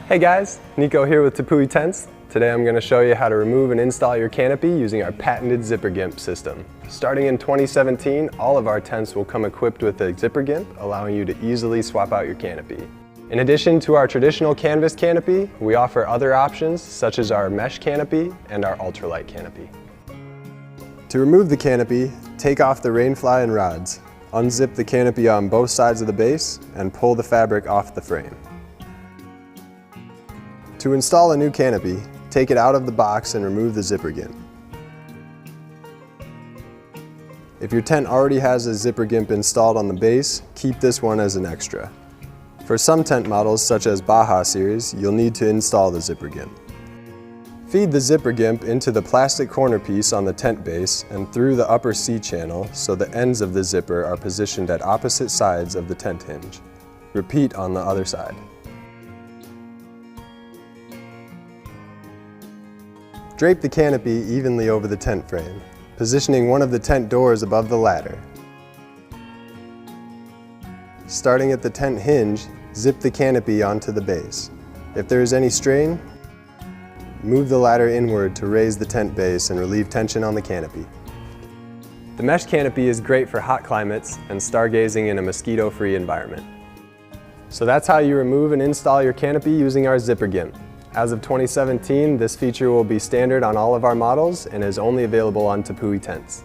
Hey guys, Nico here with Tepui Tents. Today I'm going to show you how to remove and install your canopy using our patented ZipperGimp system. Starting in 2017, all of our tents will come equipped with a ZipperGimp, allowing you to easily swap out your canopy. In addition to our traditional canvas canopy, we offer other options such as our mesh canopy and our ultralight canopy. To remove the canopy, take off the rainfly and rods, unzip the canopy on both sides of the base, and pull the fabric off the frame. To install a new canopy, take it out of the box and remove the ZipperGimp. If your tent already has a ZipperGimp installed on the base, keep this one as an extra. For some tent models, such as Baja series, you'll need to install the ZipperGimp. Feed the ZipperGimp into the plastic corner piece on the tent base and through the upper C channel so the ends of the zipper are positioned at opposite sides of the tent hinge. Repeat on the other side. Drape the canopy evenly over the tent frame, positioning one of the tent doors above the ladder. Starting at the tent hinge, zip the canopy onto the base. If there is any strain, move the ladder inward to raise the tent base and relieve tension on the canopy. The mesh canopy is great for hot climates and stargazing in a mosquito-free environment. So that's how you remove and install your canopy using our ZipperGimp. As of 2017, this feature will be standard on all of our models and is only available on Tepui tents.